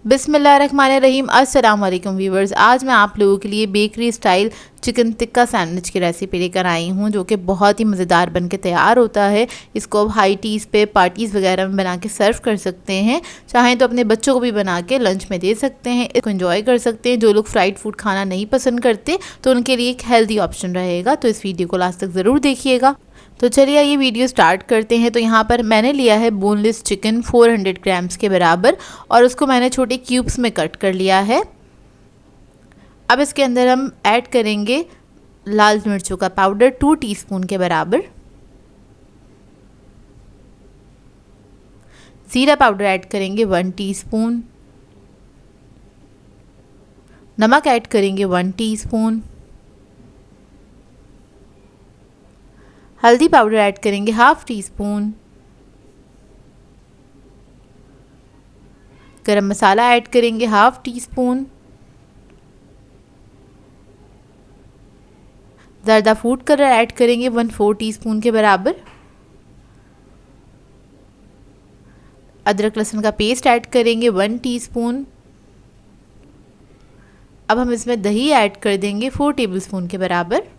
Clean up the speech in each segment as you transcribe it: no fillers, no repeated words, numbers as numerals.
बिस्मिल्लाहिर्रहमानिर्रहीम। अस्सलाम वालेकुम व्यूवर्स। आज मैं आप लोगों के लिए bakery style chicken tikka sandwich की रेसिपी लेकर आई हूँ, जो कि बहुत ही मज़ेदार बन के तैयार होता है। इसको आप हाई टीज़ पे पार्टीज़ वगैरह में बना के सर्व कर सकते हैं। चाहें तो अपने बच्चों को भी बना के लंच में दे सकते हैं, इसको एंजॉय कर सकते हैं। जो लोग फ्राइड फूड खाना नहीं पसंद करते तो उनके लिए एक हेल्दी ऑप्शन रहेगा। तो इस वीडियो को लास्ट तक ज़रूर देखिएगा। तो चलिए ये वीडियो स्टार्ट करते हैं। तो यहाँ पर मैंने लिया है बोनलेस चिकन 400 ग्राम्स के बराबर और उसको मैंने छोटे क्यूब्स में कट कर लिया है। अब इसके अंदर हम ऐड करेंगे लाल मिर्चों का पाउडर 2 टीस्पून के बराबर, ज़ीरा पाउडर ऐड करेंगे 1 टीस्पून, नमक ऐड करेंगे 1 टीस्पून, हल्दी पाउडर ऐड करेंगे 1/2 टीस्पून, गरम मसाला ऐड करेंगे 1/2 टीस्पून, ज़र्दा फूड कलर ऐड करेंगे 1/4 टीस्पून के बराबर, अदरक लहसुन का पेस्ट ऐड करेंगे 1 टीस्पून। अब हम इसमें दही ऐड कर देंगे 4 टेबलस्पून के बराबर।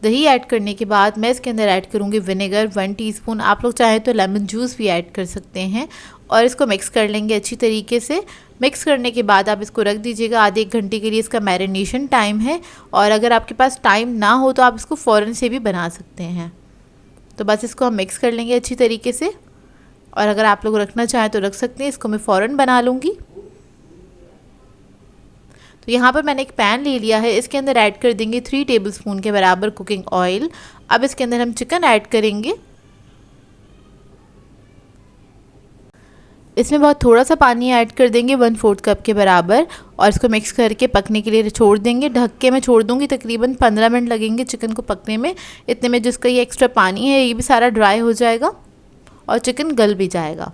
दही ऐड करने के बाद मैं इसके अंदर ऐड करूँगी विनेगर 1 टीस्पून। आप लोग चाहें तो लेमन जूस भी ऐड कर सकते हैं और इसको मिक्स कर लेंगे अच्छी तरीके से। मिक्स करने के बाद आप इसको रख दीजिएगा आधे 1 घंटे के लिए। इसका मैरिनेशन टाइम है और अगर आपके पास टाइम ना हो तो आप इसको फ़ौरन से भी बना सकते हैं। तो बस इसको हम मिक्स कर लेंगे अच्छी तरीके से और अगर आप लोग रखना चाहें तो रख सकते हैं। इसको मैं फ़ौरन बना लूँगी। तो यहाँ पर मैंने एक पैन ले लिया है, इसके अंदर ऐड कर देंगे 3 टेबलस्पून के बराबर कुकिंग ऑयल। अब इसके अंदर हम चिकन ऐड करेंगे। इसमें बहुत थोड़ा सा पानी ऐड कर देंगे 1/4 कप के बराबर और इसको मिक्स करके पकने के लिए छोड़ देंगे। ढक के मैं छोड़ दूँगी, तकरीबन 15 मिनट लगेंगे चिकन को पकने में। इतने में जिसका ये एक्स्ट्रा पानी है ये भी सारा ड्राई हो जाएगा और चिकन गल भी जाएगा।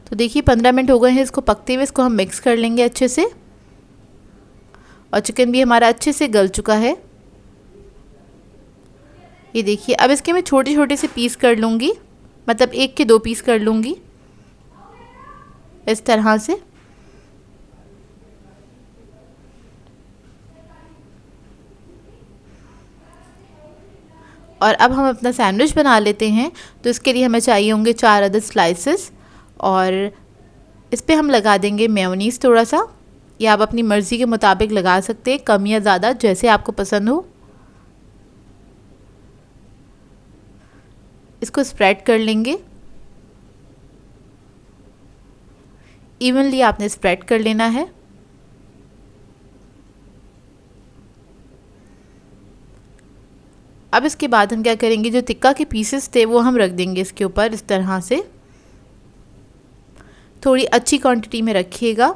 तो देखिए 15 मिनट हो गए हैं इसको पकते हुए। इसको हम मिक्स कर लेंगे अच्छे से और चिकन भी हमारा अच्छे से गल चुका है। ये देखिए अब इसके मैं छोटे छोटे से पीस कर लूँगी, मतलब 1 के 2 पीस कर लूँगी इस तरह से। और अब हम अपना सैंडविच बना लेते हैं। तो इसके लिए हमें चाहिए होंगे 4 अदद स्लाइसेस और इस पे हम लगा देंगे मेयोनीज़ थोड़ा सा। या आप अपनी मर्ज़ी के मुताबिक लगा सकते हैं, कम या ज़्यादा जैसे आपको पसंद हो। इसको स्प्रेड कर लेंगे, इवनली आपने स्प्रेड कर लेना है। अब इसके बाद हम क्या करेंगे, जो टिक्का के पीसेस थे वो हम रख देंगे इसके ऊपर इस तरह से। थोड़ी अच्छी क्वांटिटी में रखिएगा।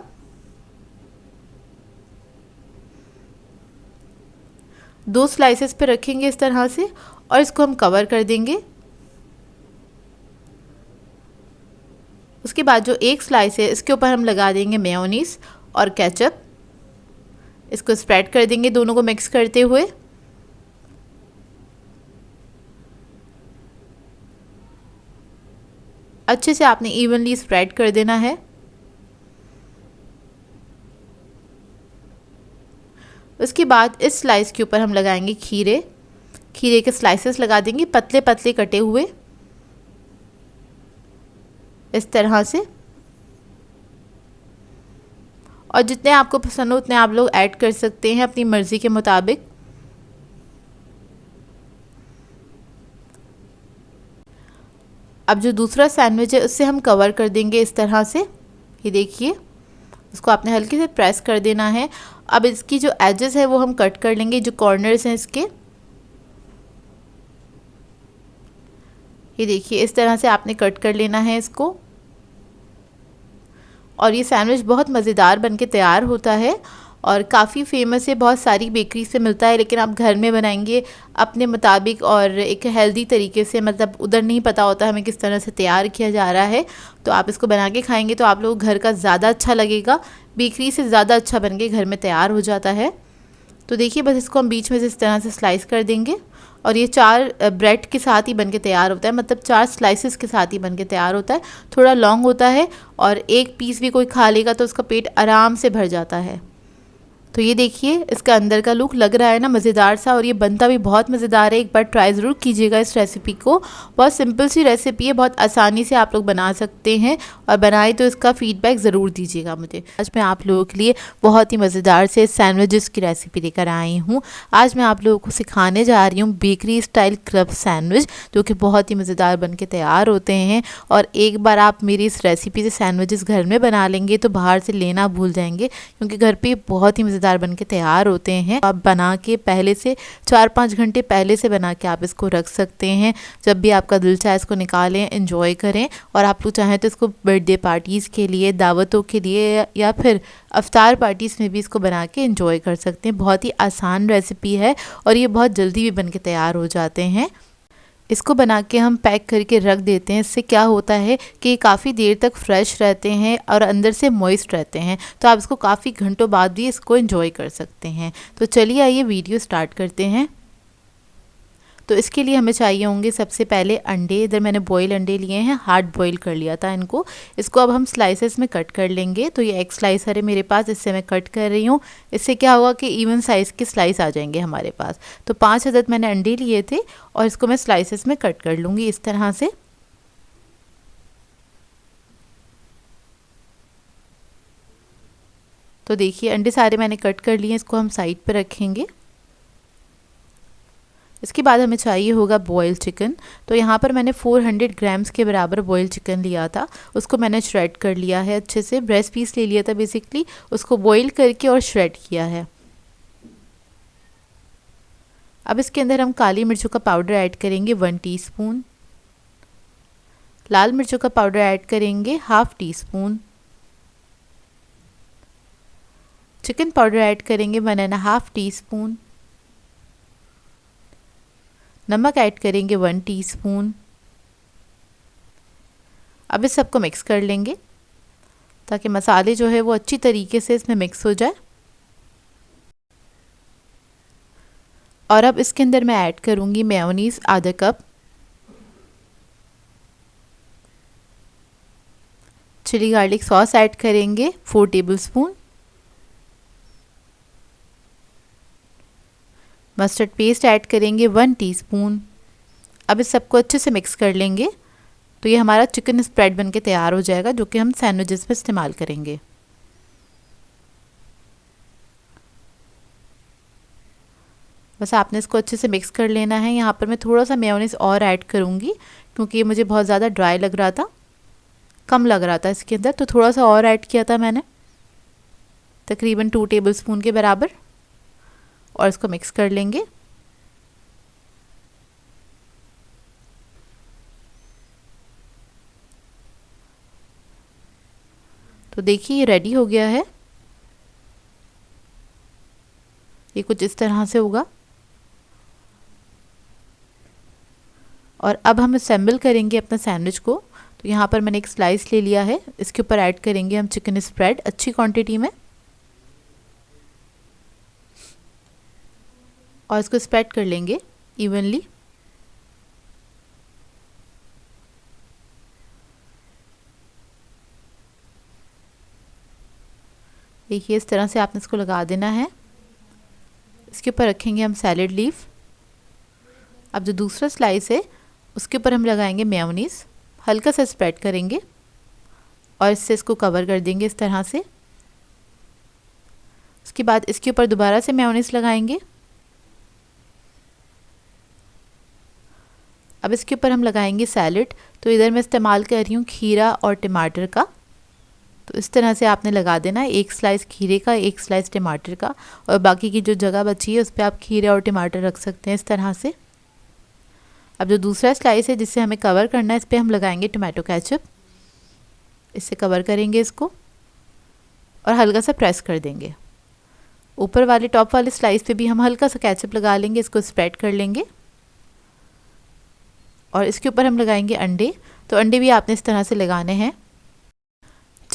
2 स्लाइसेस पे रखेंगे इस तरह से और इसको हम कवर कर देंगे। उसके बाद जो 1 स्लाइस है इसके ऊपर हम लगा देंगे मेयोनीज़ और केचप। इसको स्प्रेड कर देंगे दोनों को मिक्स करते हुए। अच्छे से आपने इवनली स्प्रेड कर देना है। उसके बाद इस स्लाइस के ऊपर हम लगाएंगे खीरे। खीरे के स्लाइसेस लगा देंगे पतले पतले कटे हुए इस तरह से। और जितने आपको पसंद हो उतने आप लोग ऐड कर सकते हैं अपनी मर्ज़ी के मुताबिक। अब जो दूसरा सैंडविच है उससे हम कवर कर देंगे इस तरह से। ये देखिए उसको आपने हल्के से प्रेस कर देना है। अब इसकी जो एजेस है वो हम कट कर लेंगे, जो कॉर्नर्स हैं इसके। ये देखिए इस तरह से आपने कट कर लेना है इसको। और ये सैंडविच बहुत मज़ेदार बनके तैयार होता है और काफ़ी फेमस है, बहुत सारी बेकरी से मिलता है। लेकिन आप घर में बनाएंगे अपने मुताबिक और एक हेल्दी तरीके से, मतलब उधर नहीं पता होता हमें किस तरह से तैयार किया जा रहा है, तो आप इसको बना के खाएंगे तो आप लोगों को घर का ज़्यादा अच्छा लगेगा। बेकरी से ज़्यादा अच्छा बन के घर में तैयार हो जाता है। तो देखिए बस इसको हम बीच में से इस तरह से स्लाइस कर देंगे और ये 4 ब्रेड के साथ ही बन के तैयार होता है, मतलब 4 स्लाइसेस के साथ ही बन के तैयार होता है। थोड़ा लॉन्ग होता है और एक पीस भी कोई खा लेगा तो उसका पेट आराम से भर जाता है। तो ये देखिए इसका अंदर का लुक लग रहा है ना मज़ेदार सा, और ये बनता भी बहुत मज़ेदार है। एक बार ट्राई ज़रूर कीजिएगा इस रेसिपी को। बहुत सिंपल सी रेसिपी है, बहुत आसानी से आप लोग बना सकते हैं, और बनाए तो इसका फीडबैक ज़रूर दीजिएगा मुझे। आज मैं आप लोगों के लिए बहुत ही मज़ेदार से सैंडविचेस की रेसिपी लेकर आई हूँ। आज मैं आप लोगों को सिखाने जा रही हूँ बेकरी स्टाइल क्रब सैंडविच, जो कि बहुत ही मज़ेदार बन के तैयार होते हैं। और एक बार आप मेरी इस रेसिपी से सैंडविचेस घर में बना लेंगे तो बाहर से लेना भूल जाएंगे, क्योंकि घर पे बहुत ही मज़ेदार बन के तैयार होते हैं। आप बना के पहले से 4-5 घंटे पहले से बना के आप इसको रख सकते हैं। जब भी आपका दिल चाहे इसको निकालें, एंजॉय करें। और आप लोग चाहें तो इसको बर्थडे पार्टीज़ के लिए, दावतों के लिए या फिर अफ्तार पार्टीज़ में भी इसको बना के एंजॉय कर सकते हैं। बहुत ही आसान रेसिपी है और ये बहुत जल्दी भी बन के तैयार हो जाते हैं। इसको बना के हम पैक करके रख देते हैं। इससे क्या होता है कि काफ़ी देर तक फ्रेश रहते हैं और अंदर से मॉइस्ट रहते हैं, तो आप इसको काफ़ी घंटों बाद भी इसको एंजॉय कर सकते हैं। तो चलिए आइए वीडियो स्टार्ट करते हैं। तो इसके लिए हमें चाहिए होंगे सबसे पहले अंडे। इधर मैंने बॉयल अंडे लिए हैं, हार्ड बॉयल कर लिया था इनको। इसको अब हम स्लाइसेस में कट कर लेंगे। तो ये एक स्लाइसर है मेरे पास, इससे मैं कट कर रही हूँ। इससे क्या होगा कि इवन साइज़ के स्लाइस आ जाएंगे हमारे पास। तो 5 अदद मैंने अंडे लिए थे और इसको मैं स्लाइसेस में कट कर लूँगी इस तरह से। तो देखिए अंडे सारे मैंने कट कर लिए, इसको हम साइड पर रखेंगे। इसके बाद हमें चाहिए होगा बॉयल चिकन। तो यहाँ पर मैंने 400 ग्राम्स के बराबर बॉयल चिकन लिया था। उसको मैंने श्रेड कर लिया है अच्छे से, ब्रेस्ट पीस ले लिया था बेसिकली, उसको बॉईल करके और श्रेड किया है। अब इसके अंदर हम काली मिर्चों का पाउडर ऐड करेंगे 1 टीस्पून। लाल मिर्चों का पाउडर ऐड करेंगे 1/2 टीस्पून। चिकन पाउडर ऐड करेंगे 1.5 टीस्पून। नमक ऐड करेंगे 1 टीस्पून। अब इस सबको मिक्स कर लेंगे ताकि मसाले जो है वो अच्छी तरीके से इसमें मिक्स हो जाए। और अब इसके अंदर मैं ऐड करूँगी मेयोनीज़ आधा कप, चिली गार्लिक सॉस ऐड करेंगे 4 टेबलस्पून, मस्टर्ड पेस्ट ऐड करेंगे 1 टीस्पून। अब इस सबको अच्छे से मिक्स कर लेंगे। तो ये हमारा चिकन स्प्रेड बनके तैयार हो जाएगा, जो कि हम सैंडविचेस में इस्तेमाल करेंगे। बस आपने इसको अच्छे से मिक्स कर लेना है। यहाँ पर मैं थोड़ा सा मेयोनीज़ और ऐड करूँगी, क्योंकि ये मुझे बहुत ज़्यादा ड्राई लग रहा था, कम लग रहा था इसके अंदर, तो थोड़ा सा और ऐड किया था मैंने, तकरीबन 2 टेबलस्पून के बराबर। और इसको मिक्स कर लेंगे। तो देखिए ये रेडी हो गया है। ये कुछ इस तरह से होगा। और अब हम असेंबल करेंगे अपना सैंडविच को। तो यहाँ पर मैंने एक स्लाइस ले लिया है, इसके ऊपर ऐड करेंगे हम चिकन स्प्रेड अच्छी क्वांटिटी में, और इसको स्प्रेड कर लेंगे इवनली। देखिए इस तरह से आपने इसको लगा देना है। इसके ऊपर रखेंगे हम सैलेड लीफ। अब जो दूसरा स्लाइस है उसके ऊपर हम लगाएंगे मेयोनीज़, हल्का सा स्प्रेड करेंगे और इससे इसको कवर कर देंगे इस तरह से। उसके बाद इसके ऊपर दोबारा से मेयोनीज़ लगाएंगे। अब इसके ऊपर हम लगाएंगे सैलेड। तो इधर मैं इस्तेमाल कर रही हूँ खीरा और टमाटर का। तो इस तरह से आपने लगा देना है, एक स्लाइस खीरे का, एक स्लाइस टमाटर का, और बाकी की जो जगह बची है उस पर आप खीरे और टमाटर रख सकते हैं इस तरह से। अब जो दूसरा स्लाइस है जिससे हमें कवर करना है, इस पर हम लगाएंगे टमाटो केचप। इससे कवर करेंगे इसको और हल्का सा प्रेस कर देंगे। ऊपर वाले टॉप वाले स्लाइस पे भी हम हल्का सा केचप लगा लेंगे, इसको स्प्रेड कर लेंगे। और इसके ऊपर हम लगाएंगे अंडे। तो अंडे भी आपने इस तरह से लगाने हैं।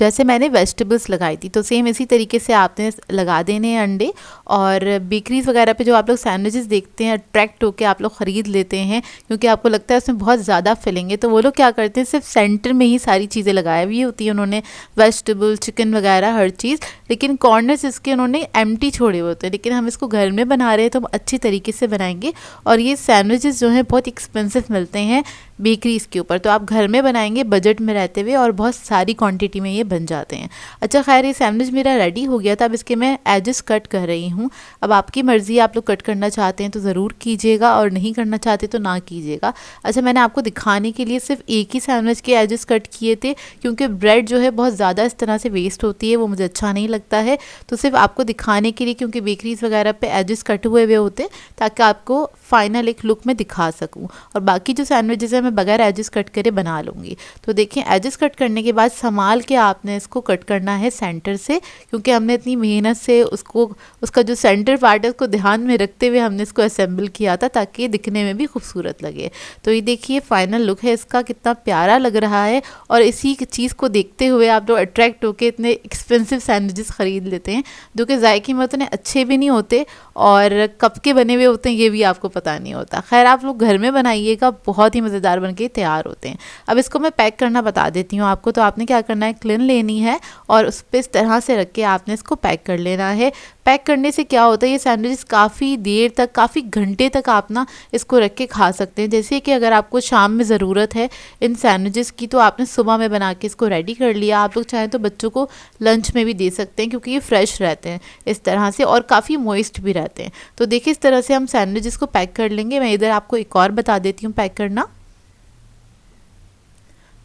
जैसे मैंने वेजिटेबल्स लगाई थी, तो सेम इसी तरीके से आपने लगा देने हैं अंडे। और बेकरीज वगैरह पे जो आप लोग सैंडविचेस देखते हैं अट्रैक्ट होकर आप लोग ख़रीद लेते हैं क्योंकि आपको लगता है उसमें बहुत ज़्यादा फिलिंग है, तो वो लोग क्या करते हैं सिर्फ सेंटर में ही सारी चीज़ें लगाई हुई होती है उन्होंने, वेजिटेबल चिकन वगैरह हर चीज़, लेकिन कॉर्नर्स इसके उन्होंने एम्प्टी छोड़े हुए होते हैं। लेकिन हम इसको घर में बना रहे हैं तो हम अच्छी तरीके से बनाएंगे। और ये सैंडविचेस जो हैं बहुत एक्सपेंसिव मिलते हैं बेकरीज के ऊपर, तो आप घर में बनाएंगे बजट में रहते हुए और बहुत सारी क्वांटिटी में ये बन जाते हैं। अच्छा खैर, ये सैंडविच मेरा रेडी हो गया था। अब इसके मैं एजेस कट कर रही हूँ। अब आपकी मर्ज़ी, आप लोग कट करना चाहते हैं तो ज़रूर कीजिएगा और नहीं करना चाहते तो ना कीजिएगा। अच्छा, मैंने आपको दिखाने के लिए सिर्फ एक ही सैंडविच के एजेस कट किए थे क्योंकि ब्रेड जो है बहुत ज़्यादा इस तरह से वेस्ट होती है, वो मुझे अच्छा नहीं लगता है। तो सिर्फ आपको दिखाने के लिए, क्योंकि बेकरीज वगैरह पे एजेस कट हुए हुए होते ताकि आपको फाइनल एक लुक में दिखा सकूं। और बाकी जो सैंडविचेस है मैं बगैर एजेस कट करे बना लूँगी। तो देखिए, एजेस कट करने के बाद संभाल के आपने इसको कट करना है सेंटर से, क्योंकि हमने इतनी मेहनत से उसका जो सेंटर पार्ट है उसको ध्यान में रखते हुए हमने इसको असेंबल किया था ताकि ये दिखने में भी खूबसूरत लगे। तो ये देखिए फाइनल लुक है इसका, कितना प्यारा लग रहा है। और इसी चीज़ को देखते हुए आप लोग अट्रैक्ट होकर इतने एक्सपेंसिव सैंडविचेस ख़रीद लेते हैं जो कि जायके में उतने अच्छे भी नहीं होते और कब के बने हुए होते हैं ये भी आपको पता नहीं होता। खैर, आप लोग घर में बनाइएगा, बहुत ही मज़ेदार बन के तैयार होते हैं। अब इसको मैं पैक करना बता देती हूँ आपको। तो आपने क्या करना है, क्लिन लेनी है और उस पर इस तरह से रख के आपने इसको पैक कर लेना है। पैक करने से क्या होता है, ये सैंडविच काफ़ी देर तक, काफ़ी घंटे तक आप ना इसको रख के खा सकते हैं। जैसे कि अगर आपको शाम में ज़रूरत है इन सैंडविचेस की तो आपने सुबह में बना के इसको रेडी कर लिया। आप लोग चाहें तो बच्चों को लंच में भी दे सकते हैं क्योंकि ये फ्रेश रहते हैं इस तरह से और काफ़ी मॉइस्ट भी रहते हैं। तो देखिए, इस तरह से हम सैंडविचेस को पैक कर लेंगे। मैं इधर आपको एक और बता देती हूँ पैक करना।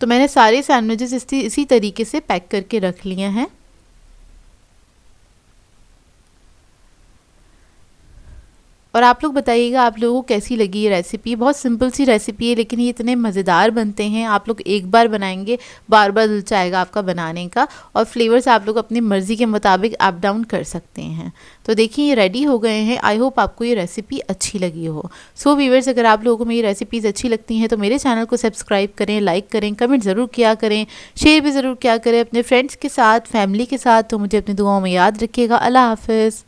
तो मैंने सारे सैंडविचेस इसी तरीके से पैक करके रख लिए हैं। और आप लोग बताइएगा आप लोगों को कैसी लगी ये रेसिपी। बहुत सिंपल सी रेसिपी है लेकिन ये इतने मज़ेदार बनते हैं। आप लोग एक बार बनाएंगे, बार बार दिल चाहेगा आपका बनाने का। और फ्लेवर्स आप लोग अपनी मर्ज़ी के मुताबिक अप डाउन कर सकते हैं। तो देखिए, ये रेडी हो गए हैं। आई होप आपको ये रेसिपी अच्छी लगी हो। सो व्यूअर्स, अगर आप लोगों को मेरी रेसिपीज़ अच्छी लगती हैं तो मेरे चैनल को सब्सक्राइब करें, लाइक करें, कमेंट ज़रूर किया करें, शेयर भी ज़रूर किया करें अपने फ्रेंड्स के साथ, फैमिली के साथ। तो मुझे अपनी दुआओं में याद रखिएगा। अल्लाह हाफ़िज़।